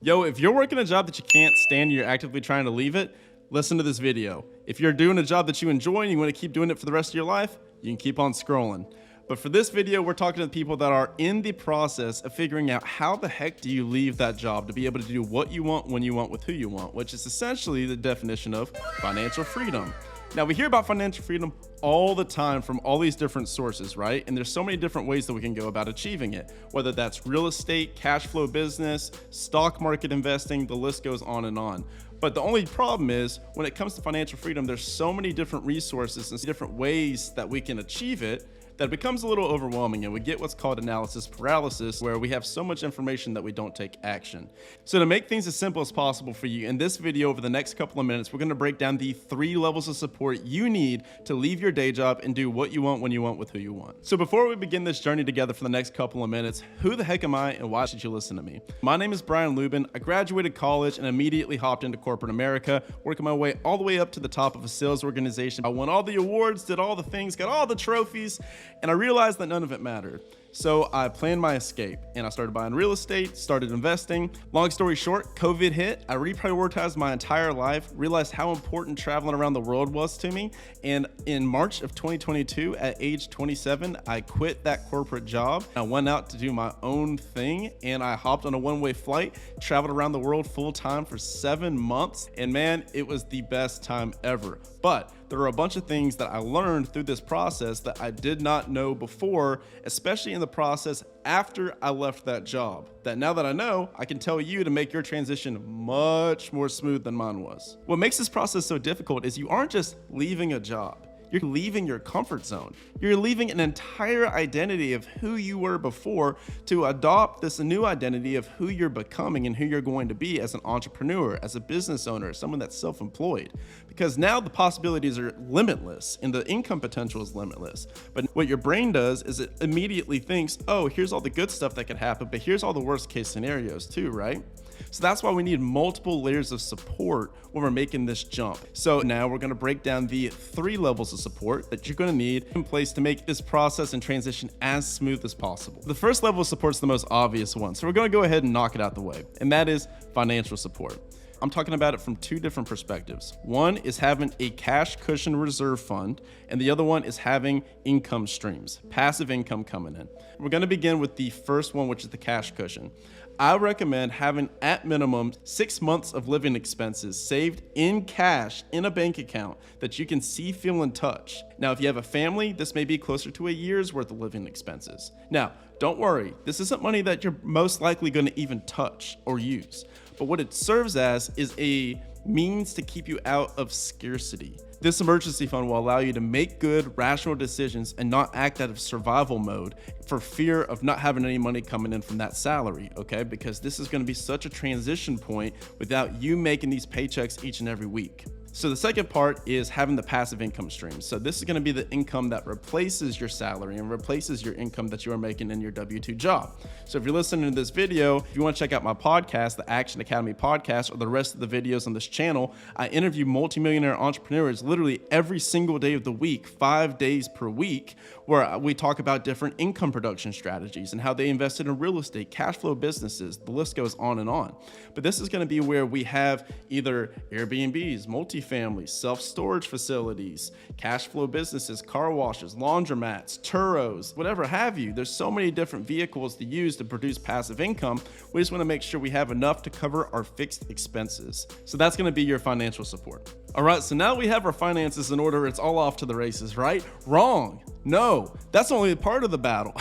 Yo, if you're working a job that you can't stand and you're actively trying to leave it, listen to this video. If you're doing a job that you enjoy and you want to keep doing it for the rest of your life, you can keep on scrolling. But for this video, we're talking to the people that are in the process of figuring out how the heck do you leave that job to be able to do what you want, when you want, with who you want, which is essentially the definition of financial freedom. Now, we hear about financial freedom all the time from all these different sources, right? And there's so many different ways that we can go about achieving it, whether that's real estate, cash flow business, stock market investing, the list goes on and on. But the only problem is when it comes to financial freedom, there's so many different resources and different ways that we can achieve it that it becomes a little overwhelming, and we get what's called analysis paralysis, where we have so much information that we don't take action. So to make things as simple as possible for you, in this video over the next couple of minutes, we're gonna break down the 3 levels of support you need to leave your day job and do what you want, when you want, with who you want. So before we begin this journey together for the next couple of minutes, who the heck am I and why should you listen to me? My name is Brian Lubin. I graduated college and immediately hopped into corporate America, working my way all the way up to the top of a sales organization. I won all the awards, did all the things, got all the trophies, and I realized that none of it mattered. So I planned my escape and I started buying real estate, started investing. Long story short, COVID hit. I reprioritized my entire life, realized how important traveling around the world was to me. And in March of 2022, at age 27, I quit that corporate job. I went out to do my own thing and I hopped on a one-way flight, traveled around the world full time for 7 months. And man, it was the best time ever. But there are a bunch of things that I learned through this process that I did not know before, especially in the process after I left that job, that now that I know, I can tell you to make your transition much more smooth than mine was. What makes this process so difficult is you aren't just leaving a job. You're leaving your comfort zone. You're leaving an entire identity of who you were before to adopt this new identity of who you're becoming and who you're going to be as an entrepreneur, as a business owner, someone that's self-employed. Because now the possibilities are limitless and the income potential is limitless. But what your brain does is it immediately thinks, oh, here's all the good stuff that could happen, but here's all the worst case scenarios too, right? So that's why we need multiple layers of support when we're making this jump. So now we're gonna break down the 3 levels of support that you're gonna need in place to make this process and transition as smooth as possible. The first level of support is the most obvious one. So we're gonna go ahead and knock it out the way. And that is financial support. I'm talking about it from 2 different perspectives. One is having a cash cushion reserve fund, and the other one is having income streams, passive income coming in. We're gonna begin with the first one, which is the cash cushion. I recommend having at minimum 6 months of living expenses saved in cash in a bank account that you can see, feel, and touch. Now, if you have a family, this may be closer to a year's worth of living expenses. Now, don't worry, this isn't money that you're most likely gonna even touch or use. But what it serves as is a means to keep you out of scarcity. This emergency fund will allow you to make good, rational decisions and not act out of survival mode for fear of not having any money coming in from that salary, okay? Because this is gonna be such a transition point without you making these paychecks each and every week. So the second part is having the passive income stream. So this is gonna be the income that replaces your salary and replaces your income that you are making in your W-2 job. So if you're listening to this video, if you wanna check out my podcast, the Action Academy podcast, or the rest of the videos on this channel, I interview multimillionaire entrepreneurs literally every single day of the week, 5 days per week, where we talk about different income production strategies and how they invested in real estate, cash flow businesses, the list goes on and on. But this is gonna be where we have either Airbnbs, multifamily, self-storage facilities, cash flow businesses, car washes, laundromats, turos, whatever have you. There's so many different vehicles to use to produce passive income. We just wanna make sure we have enough to cover our fixed expenses. So that's gonna be your financial support. All right, so now we have our finances in order, it's all off to the races, right? Wrong. No, that's only a part of the battle.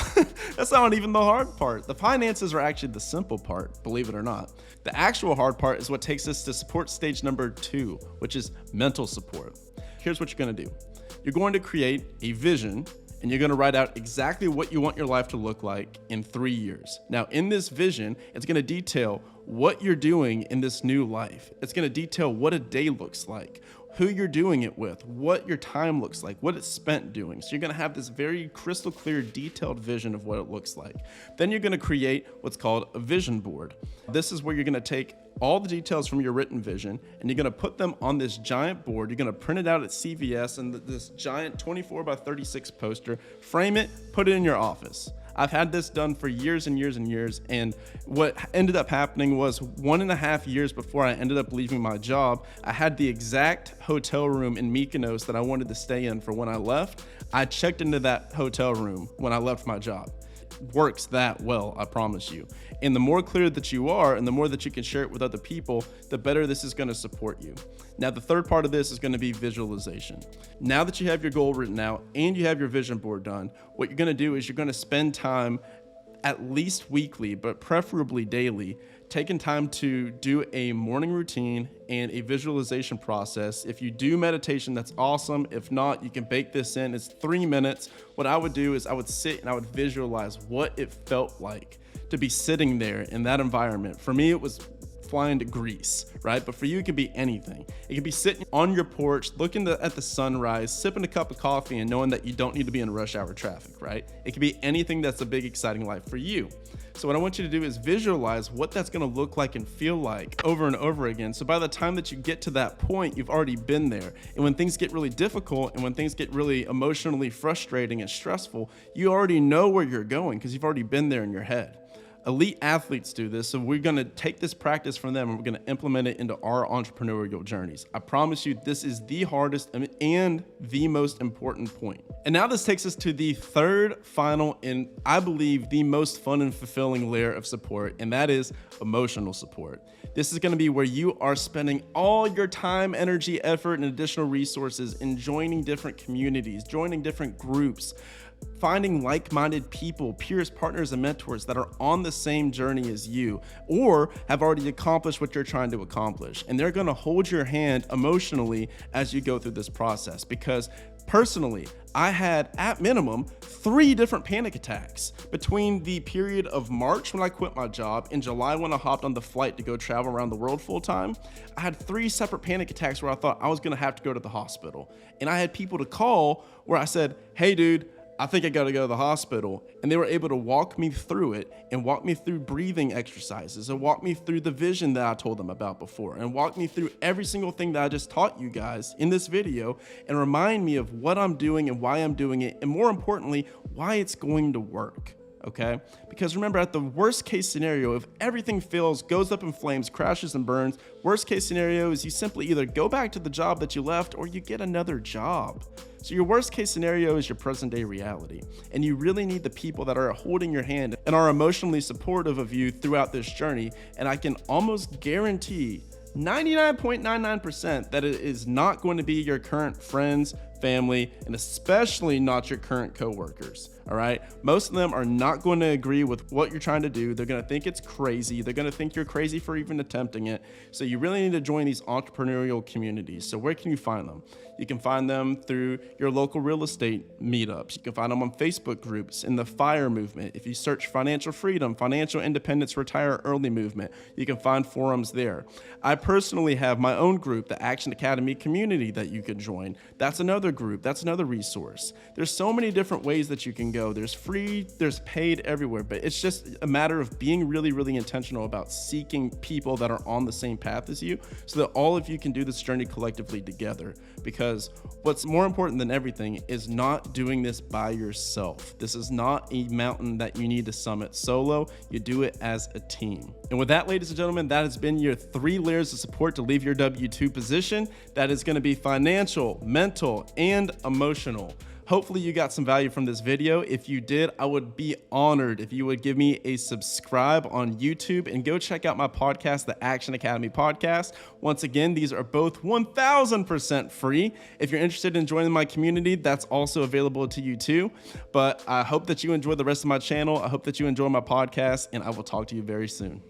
That's not even the hard part. The finances are actually the simple part, believe it or not. The actual hard part is what takes us to support stage number 2, which is mental support. Here's what you're gonna do. You're going to create a vision and you're gonna write out exactly what you want your life to look like in 3 years. Now, in this vision, it's gonna detail what you're doing in this new life. It's gonna detail what a day looks like, who you're doing it with, what your time looks like, what it's spent doing. So you're gonna have this very crystal clear, detailed vision of what it looks like. Then you're gonna create what's called a vision board. This is where you're gonna take all the details from your written vision and you're gonna put them on this giant board. You're gonna print it out at CVS and this giant 24 by 36 poster, frame it, put it in your office. I've had this done for years and years and years. And what ended up happening was 1.5 years before I ended up leaving my job, I had the exact hotel room in Mykonos that I wanted to stay in for when I left. I checked into that hotel room when I left my job. Works that well, I promise you. And the more clear that you are and the more that you can share it with other people, the better this is going to support you. Now, the third part of this is going to be visualization. Now that you have your goal written out and you have your vision board done, what you're going to do is you're going to spend time at least weekly, but preferably daily, taking time to do a morning routine and a visualization process. If you do meditation, that's awesome. If not, you can bake this in. It's 3 minutes. What I would do is I would sit and I would visualize what it felt like to be sitting there in that environment. For me, it was flying to Greece, right? But for you, it could be anything. It could be sitting on your porch, looking at the sunrise, sipping a cup of coffee and knowing that you don't need to be in rush hour traffic, right? It could be anything that's a big, exciting life for you. So what I want you to do is visualize what that's going to look like and feel like over and over again. So by the time that you get to that point, you've already been there. And when things get really difficult and when things get really emotionally frustrating and stressful, you already know where you're going because you've already been there in your head. Elite athletes do this, so we're going to take this practice from them and we're going to implement it into our entrepreneurial journeys. I promise you, this is the hardest and the most important point. And now this takes us to the third, final, and I believe the most fun and fulfilling layer of support, and that is emotional support. This is going to be where you are spending all your time, energy, effort, and additional resources in joining different communities, joining different groups, finding like-minded people, peers, partners, and mentors that are on the same journey as you or have already accomplished what you're trying to accomplish. And they're going to hold your hand emotionally as you go through this process. Because personally, I had at minimum 3 different panic attacks between the period of March when I quit my job and July when I hopped on the flight to go travel around the world full time. I had 3 separate panic attacks where I thought I was going to have to go to the hospital. And I had people to call where I said, hey dude, I think I got to go to the hospital. And they were able to walk me through it and walk me through breathing exercises and walk me through the vision that I told them about before and walk me through every single thing that I just taught you guys in this video and remind me of what I'm doing and why I'm doing it. And more importantly, why it's going to work. Okay? Because remember, at the worst case scenario, if everything fails, goes up in flames, crashes and burns, worst case scenario is you simply either go back to the job that you left or you get another job. So your worst case scenario is your present day reality. And you really need the people that are holding your hand and are emotionally supportive of you throughout this journey. And I can almost guarantee 99.99% that it is not going to be your current friends, family, and especially not your current coworkers. All right. Most of them are not going to agree with what you're trying to do. They're going to think it's crazy. They're going to think you're crazy for even attempting it. So you really need to join these entrepreneurial communities. So where can you find them? You can find them through your local real estate meetups. You can find them on Facebook groups in the FIRE movement. If you search financial freedom, financial independence, retire early movement, you can find forums there. I personally have my own group, the Action Academy community, that you could join. That's another group. That's another resource. There's so many different ways that you can go. There's free, there's paid everywhere, but it's just a matter of being really, really intentional about seeking people that are on the same path as you so that all of you can do this journey collectively together. Because what's more important than everything is not doing this by yourself. This is not a mountain that you need to summit solo. You do it as a team. And with that, ladies and gentlemen, that has been your 3 layers of support to leave your W-2 position. That is going to be financial, mental, and emotional. Hopefully you got some value from this video. If you did, I would be honored if you would give me a subscribe on YouTube and go check out my podcast, the Action Academy Podcast. Once again, these are both 1000% free. If you're interested in joining my community, that's also available to you too. But I hope that you enjoy the rest of my channel. I hope that you enjoy my podcast, and I will talk to you very soon.